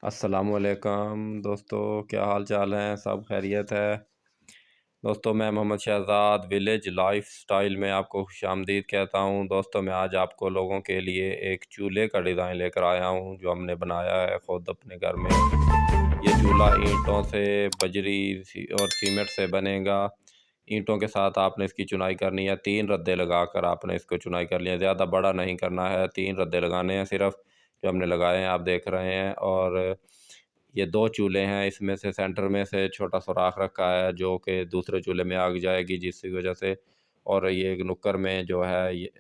अस्सलामुअलैकुम दोस्तों, क्या हाल चाल हैं? सब खैरियत है। दोस्तों, मैं Mohammed Shahzad village lifestyle में आपको खुशामदीद कहता हूं। दोस्तों, मैं आज आपको लोगों के लिए एक चूल्हे का डिज़ाइन लेकर आया हूं जो हमने बनाया है ख़ुद अपने घर में। ये चूल्हा ईंटों से, बजरी और सीमेंट से बनेगा। ईंटों के साथ आपने इसकी चुनाई करनी है। 3 रद्दे लगाकर आपने इसको चुनाई कर लिया। ज़्यादा बड़ा नहीं करना है, 3 रद्दे लगाने हैं सिर्फ़, जो हमने लगाए हैं आप देख रहे हैं। और ये 2 चूल्हे हैं, इसमें से सेंटर में से छोटा सुराख रखा है जो कि दूसरे चूल्हे में आग जाएगी जिसकी वजह से। और ये एक नुक्कर में जो है ये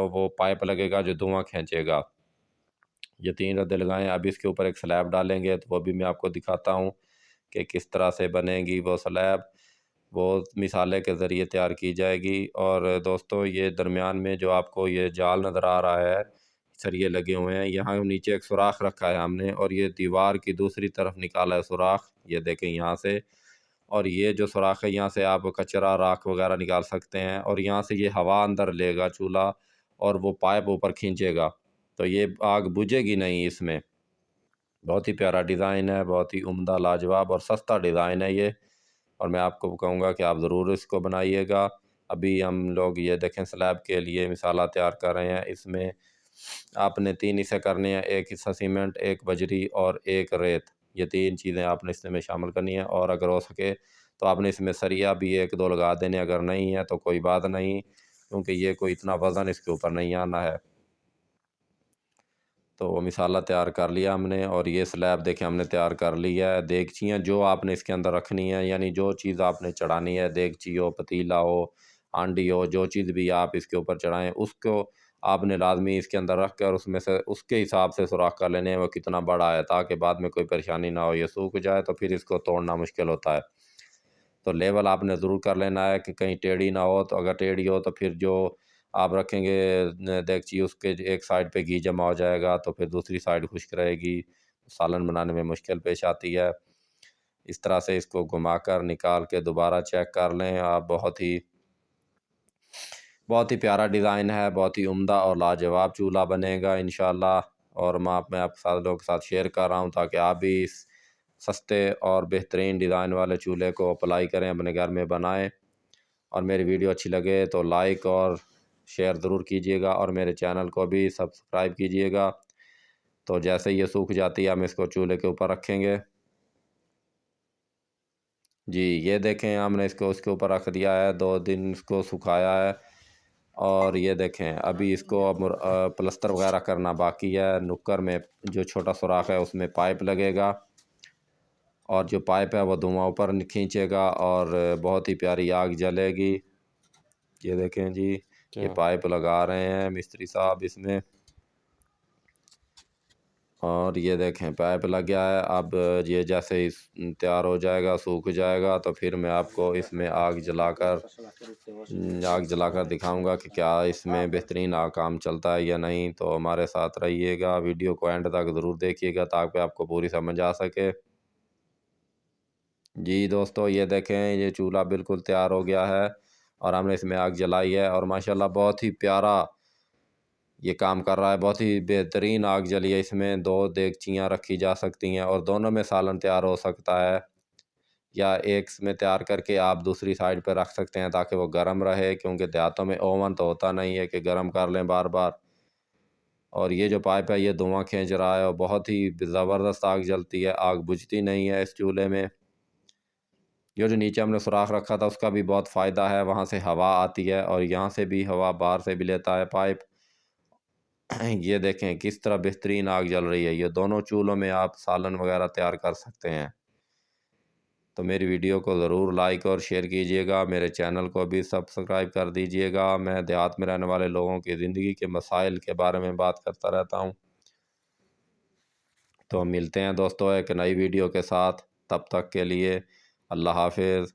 वो पाइप लगेगा जो धुआं खींचेगा। ये 3 रद्दे लगाएं। अब इसके ऊपर एक स्लैब डालेंगे तो वो भी मैं आपको दिखाता हूँ कि किस तरह से बनेगी वो स्लैब। वो मिसाले के ज़रिए तैयार की जाएगी। और दोस्तों, ये दरमियान में जो आपको ये जाल नज़र आ रहा है, सरिये लगे हुए हैं, यहाँ नीचे एक सुराख रखा है हमने और ये दीवार की दूसरी तरफ निकाला है सुराख, ये देखें यहाँ से। और ये जो सुराख है यहाँ से आप कचरा राख वगैरह निकाल सकते हैं। और यहाँ से ये हवा अंदर लेगा चूल्हा और वो पाइप ऊपर खींचेगा, तो ये आग बुझेगी नहीं इसमें। बहुत ही प्यारा डिज़ाइन है, बहुत ही उम्दा, लाजवाब और सस्ता डिज़ाइन है ये। और मैं आपको कहूँगा कि आप ज़रूर इसको बनाइएगा। अभी हम लोग ये देखें स्लैब के लिए मिसाला तैयार कर रहे हैं। इसमें आपने 3 हिस्से करने हैं, 1 हिस्सा सीमेंट, 1 बजरी और 1 रेत। ये 3 चीज़ें आपने इसमें शामिल करनी है। और अगर हो सके तो आपने इसमें सरिया भी 1-2 लगा देने, अगर नहीं है तो कोई बात नहीं, क्योंकि ये कोई इतना वज़न इसके ऊपर नहीं आना है। तो वो मिसाला तैयार कर लिया हमने और ये स्लैब देखिए हमने तैयार कर लिया है। देगचियाँ जो आपने इसके अंदर रखनी है, यानी जो चीज़ आपने चढ़ानी है, देगची हो, पतीला हो, हांडी हो, जो चीज़ भी आप इसके ऊपर चढ़ाएँ, उसको आपने लाजमी इसके अंदर रख कर उसमें से उसके हिसाब से सुराख कर लेने हैं वो कितना बड़ा है, ताकि बाद में कोई परेशानी ना हो। ये सूख जाए तो फिर इसको तोड़ना मुश्किल होता है। तो लेवल आपने ज़रूर कर लेना है कि कहीं टेढ़ी ना हो। तो अगर टेढ़ी हो तो फिर जो आप रखेंगे देगची, उसके एक साइड पे घी जमा हो जाएगा तो फिर दूसरी साइड खुश्क रहेगी, सालन बनाने में मुश्किल पेश आती है। इस तरह से इसको घुमाकर निकाल के दोबारा चेक कर लें आप। बहुत ही प्यारा डिज़ाइन है, बहुत ही उम्दा और लाजवाब चूल्हा बनेगा इंशाल्लाह। और मैं आपके साथ लोगों के साथ शेयर कर रहा हूँ ताकि आप भी इस सस्ते और बेहतरीन डिज़ाइन वाले चूल्हे को अप्लाई करें, अपने घर में बनाएं। और मेरी वीडियो अच्छी लगे तो लाइक और शेयर ज़रूर कीजिएगा और मेरे चैनल को भी सब्सक्राइब कीजिएगा। तो जैसे ये सूख जाती है हम इसको चूल्हे के ऊपर रखेंगे। जी, ये देखें हमने इसको उसके ऊपर रख दिया है, 2 दिन इसको सुखाया है। और ये देखें अभी इसको अब प्लस्तर वगैरह करना बाकी है। नुक्कर में जो छोटा सुराख है उसमें पाइप लगेगा और जो पाइप है वो धुआं ऊपर खींचेगा और बहुत ही प्यारी आग जलेगी। ये देखें जी, ये क्या पाइप लगा रहे हैं मिस्त्री साहब इसमें। और ये देखें पाइप लग गया है। अब ये जैसे इस तैयार हो जाएगा, सूख जाएगा, तो फिर मैं आपको इसमें आग जलाकर दिखाऊंगा कि क्या इसमें बेहतरीन काम चलता है या नहीं। तो हमारे साथ रहिएगा, वीडियो को एंड तक ज़रूर देखिएगा ताकि आपको पूरी समझ आ सके। जी दोस्तों, ये देखें ये चूल्हा बिल्कुल तैयार हो गया है और हमने इसमें आग जलाई है और माशाल्लाह बहुत ही प्यारा ये काम कर रहा है। बहुत ही बेहतरीन आग जली है इसमें। 2 देगचियाँ रखी जा सकती हैं और दोनों में सालन तैयार हो सकता है, या एक में तैयार करके आप दूसरी साइड पर रख सकते हैं ताकि वो गर्म रहे, क्योंकि देहातों में ओवन तो होता नहीं है कि गर्म कर लें बार बार। और ये जो पाइप है ये धुआं खींच रहा है और बहुत ही ज़बरदस्त आग जलती है, आग बुझती नहीं है इस चूल्हे में। ये जो नीचे हमने सुराख रखा था उसका भी बहुत फ़ायदा है, वहाँ से हवा आती है और यहाँ से भी हवा, बाहर से भी लेता है पाइप। ये देखें किस तरह बेहतरीन आग जल रही है। ये दोनों चूल्हों में आप सालन वगैरह तैयार कर सकते हैं। तो मेरी वीडियो को ज़रूर लाइक और शेयर कीजिएगा, मेरे चैनल को भी सब्सक्राइब कर दीजिएगा। मैं देहात में रहने वाले लोगों की ज़िंदगी के मसाइल के बारे में बात करता रहता हूँ। तो मिलते हैं दोस्तों एक नई वीडियो के साथ, तब तक के लिए अल्लाह हाफिज़।